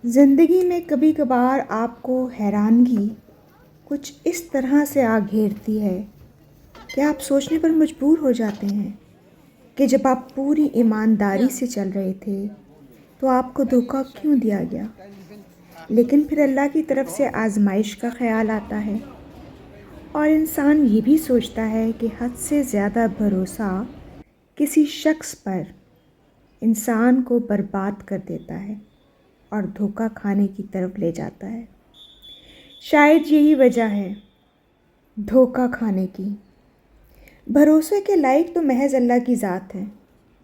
زندگی میں کبھی کبھار آپ کو حیرانگی کچھ اس طرح سے آ گھیرتی ہے کہ آپ سوچنے پر مجبور ہو جاتے ہیں کہ جب آپ پوری ایمانداری سے چل رہے تھے تو آپ کو دھوکہ کیوں دیا گیا۔ لیکن پھر اللہ کی طرف سے آزمائش کا خیال آتا ہے اور انسان یہ بھی سوچتا ہے کہ حد سے زیادہ بھروسہ کسی شخص پر انسان کو برباد کر دیتا ہے اور دھوکہ کھانے کی طرف لے جاتا ہے۔ شاید یہی وجہ ہے دھوکہ کھانے کی۔ بھروسے کے لائق تو محض اللہ کی ذات ہے۔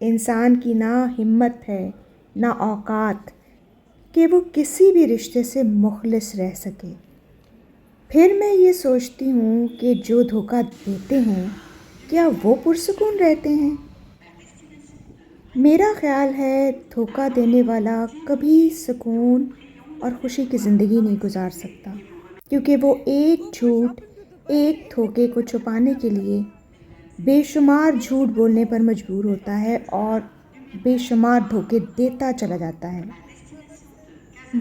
انسان کی نہ ہمت ہے نہ اوقات کہ وہ کسی بھی رشتے سے مخلص رہ سکے۔ پھر میں یہ سوچتی ہوں کہ جو دھوکہ دیتے ہیں کیا وہ پرسکون رہتے ہیں؟ میرا خیال ہے دھوکہ دینے والا کبھی سکون اور خوشی کی زندگی نہیں گزار سکتا، کیونکہ وہ ایک جھوٹ، ایک دھوکے کو چھپانے کے لیے بے شمار جھوٹ بولنے پر مجبور ہوتا ہے اور بے شمار دھوکے دیتا چلا جاتا ہے۔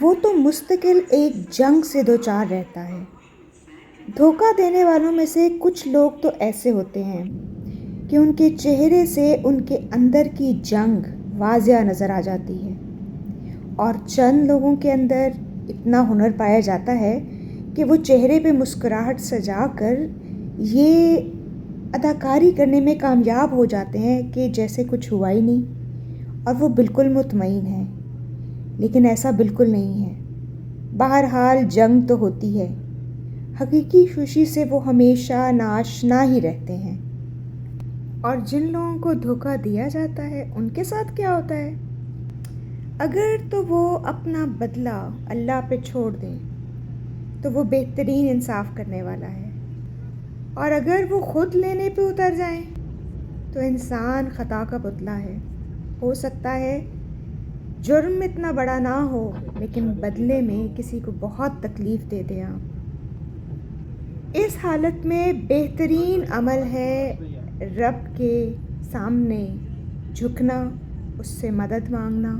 وہ تو مستقل ایک جنگ سے دوچار رہتا ہے۔ دھوکہ دینے والوں میں سے کچھ لوگ تو ایسے ہوتے ہیں کہ ان کے چہرے سے ان کے اندر کی جنگ واضح نظر آ جاتی ہے، اور چند لوگوں کے اندر اتنا ہنر پایا جاتا ہے کہ وہ چہرے پہ مسکراہٹ سجا کر یہ اداکاری کرنے میں کامیاب ہو جاتے ہیں کہ جیسے کچھ ہوا ہی نہیں، اور وہ بالکل مطمئن ہیں، لیکن ایسا بالکل نہیں ہے۔ بہرحال جنگ تو ہوتی ہے، حقیقی خوشی سے وہ ہمیشہ ناآشنا ہی رہتے ہیں۔ اور جن لوگوں کو دھوکہ دیا جاتا ہے ان کے ساتھ کیا ہوتا ہے؟ اگر تو وہ اپنا بدلہ اللہ پہ چھوڑ دیں تو وہ بہترین انصاف کرنے والا ہے، اور اگر وہ خود لینے پہ اتر جائیں تو انسان خطا کا پتلا ہے۔ ہو سکتا ہے جرم اتنا بڑا نہ ہو لیکن بدلے میں کسی کو بہت تکلیف دے دیں آپ۔ اس حالت میں بہترین عمل ہے رب کے سامنے جھکنا، اس سے مدد مانگنا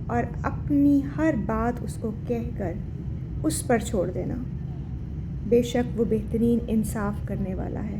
اور اپنی ہر بات اس کو کہہ کر اس پر چھوڑ دینا۔ بے شک وہ بہترین انصاف کرنے والا ہے۔